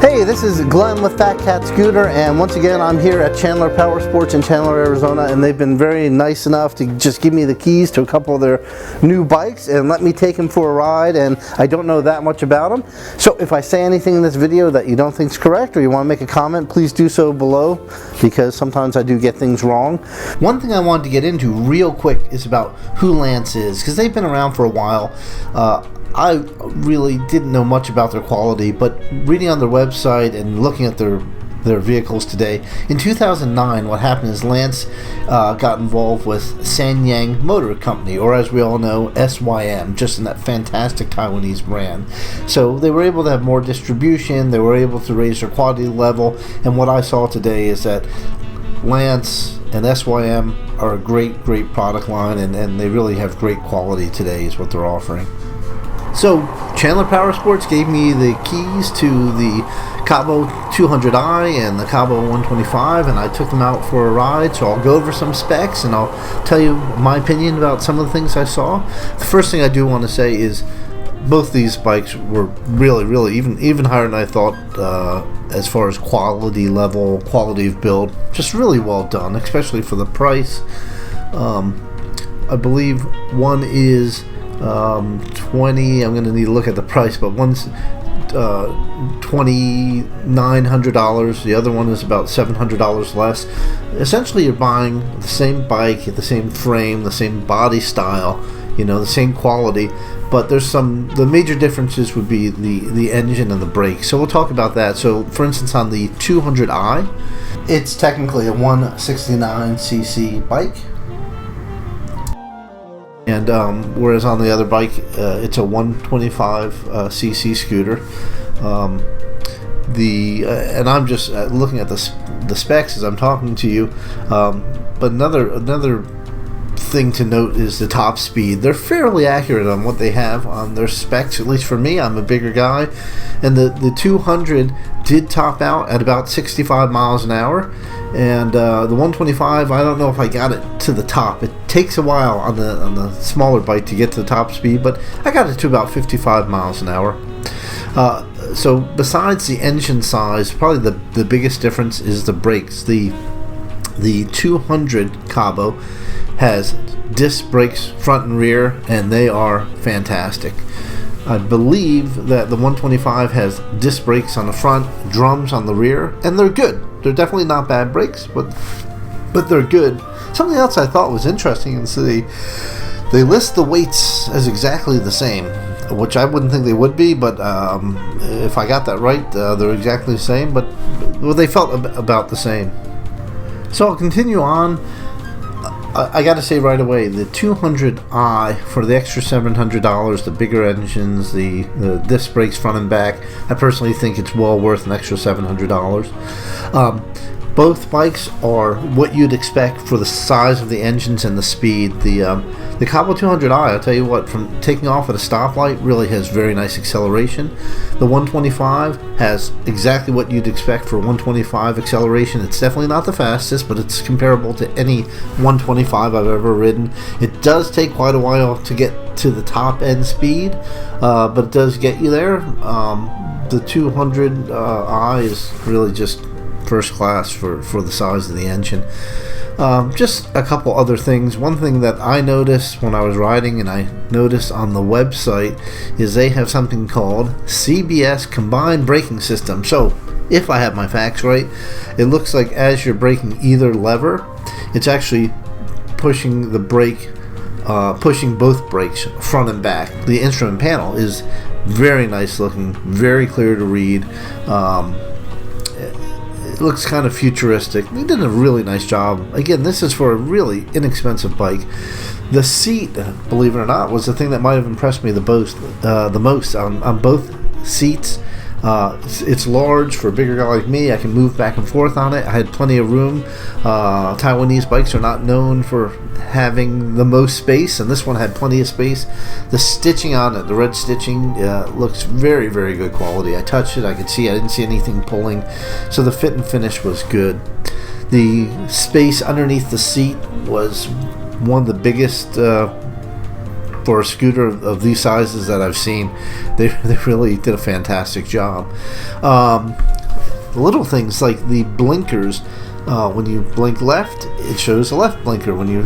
Hey, this is Glenn with Fat Cat Scooter, and once again I'm here at Chandler Powersports in Chandler, Arizona, and they've been very nice enough to just give me the keys to a couple of their new bikes and let me take them for a ride, and I don't know that much about them. So if I say anything in this video that you don't think is correct or you want to make a comment, please do so below, because sometimes I do get things wrong. One thing I wanted to get into real quick is about who Lance is, because they've been around for a while. I really didn't know much about their quality, but reading on their website and looking at their vehicles today, in 2009 what happened is Lance got involved with Sanyang Motor Company, or as we all know, SYM, just in that fantastic Taiwanese brand. So they were able to have more distribution, they were able to raise their quality level, and what I saw today is that Lance and SYM are a great product line, and they really have great quality today is what they're offering. So Chandler Powersports gave me the keys to the Cabo 200i and the Cabo 125, and I took them out for a ride. So I'll go over some specs and I'll tell you my opinion about some of the things I saw. The first thing I do want to say is both these bikes were really even higher than I thought as far as quality level, quality of build. Just really well done, especially for the price. I believe one is 20. I'm going to need to look at the price, but one's $2,900. The other one is about $700 less. Essentially, you're buying the same bike, the same frame, the same body style, you know, the same quality. But there's the major differences would be the engine and the brakes. So we'll talk about that. So, for instance, on the 200i, it's technically a 169cc bike. And whereas on the other bike, it's a 125cc scooter. And I'm just looking at the specs as I'm talking to you. But another thing to note is the top speed. They're fairly accurate on what they have on their specs. At least for me, I'm a bigger guy, and the 200 did top out at about 65 miles an hour. And the 125, I don't know if I got it to the top. It takes a while on the smaller bike to get to the top speed, but I got it to about 55 miles an hour. So besides the engine size, probably the biggest difference is the brakes. The 200 Cabo has disc brakes front and rear, and they are fantastic. I believe that the 125 has disc brakes on the front, drums on the rear, and they're good. They're definitely not bad brakes, but they're good. Something else I thought was interesting is they list the weights as exactly the same, which I wouldn't think they would be, but if I got that right, they're exactly the same, but they felt about the same. So I'll continue on. I got to say right away, the 200i for the extra $700, the bigger engines, the disc brakes front and back, I personally think it's well worth an extra $700. Both bikes are what you'd expect for the size of the engines and the speed. The Cabo 200i, I'll tell you what, from taking off at a stoplight, really has very nice acceleration. The 125 has exactly what you'd expect for 125 acceleration. It's definitely not the fastest, but it's comparable to any 125 I've ever ridden. It does take quite a while to get to the top end speed, but it does get you there. The 200i is really just first class for the size of the engine. Just a couple other things. One thing that I noticed when I was riding, and I noticed on the website, is they have something called CBS Combined Braking System. So if I have my facts right, it looks like as you're braking either lever, it's actually pushing the brake, pushing both brakes front and back. The instrument panel is very nice looking, very clear to read. It looks kind of futuristic. They did a really nice job. Again, this is for a really inexpensive bike. The seat, believe it or not, was the thing that might have impressed me the most on both seats. It's large for a bigger guy like me. I can move back and forth on it. I had plenty of room. Taiwanese bikes are not known for having the most space, and this one had plenty of space. The stitching on it, the red stitching, looks very good quality. I touched it, I could see, I didn't see anything pulling, so the fit and finish was good. The space underneath the seat was one of the biggest for a scooter of these sizes that I've seen, they really did a fantastic job. Little things like the blinkers. When you blink left, it shows a left blinker. When you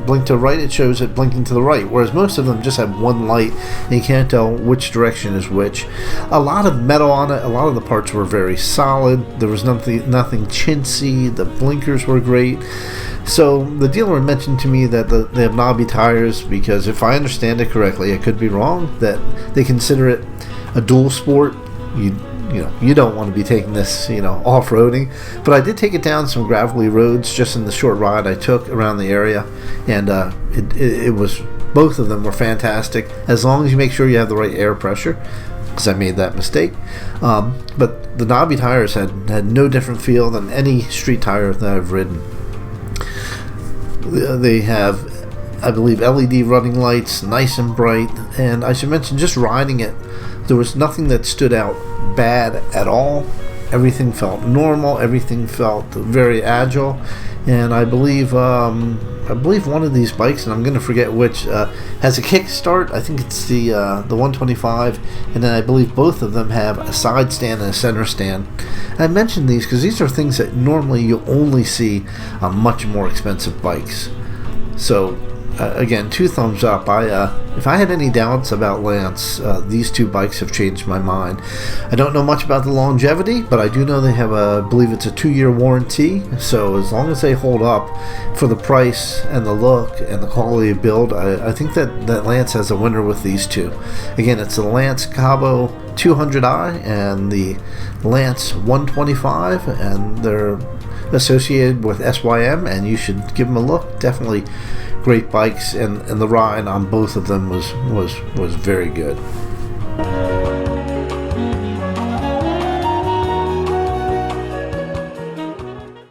blink to the right, it shows it blinking to the right. Whereas most of them just have one light, and you can't tell which direction is which. A lot of metal on it. A lot of the parts were very solid. There was nothing chintzy. The blinkers were great. So the dealer mentioned to me that they have knobby tires because, if I understand it correctly, I could be wrong, that they consider it a dual sport. You don't want to be taking this, off-roading. But I did take it down some gravelly roads just in the short ride I took around the area, and it was, both of them were fantastic, as long as you make sure you have the right air pressure, because I made that mistake. But the knobby tires had no different feel than any street tire that I've ridden. They have, I believe, LED running lights, nice and bright, and I should mention, just riding it, there was nothing that stood out bad at all. Everything felt normal. Everything felt very agile, and I believe one of these bikes, and I'm going to forget which, has a kickstart. I think it's the 125, and then I believe both of them have a side stand and a center stand. And I mentioned these because these are things that normally you'll only see on much more expensive bikes. So again, 2 thumbs up. If I had any doubts about Lance, these 2 bikes have changed my mind. I don't know much about the longevity, but I do know they have I believe it's a 2-year warranty. So as long as they hold up for the price and the look and the quality of build, I think that Lance has a winner with these 2. Again, it's the Sym Cabo 200i and the Lance 125, and they're associated with SYM, and you should give them a look. Definitely great bikes, and the ride on both of them was very good.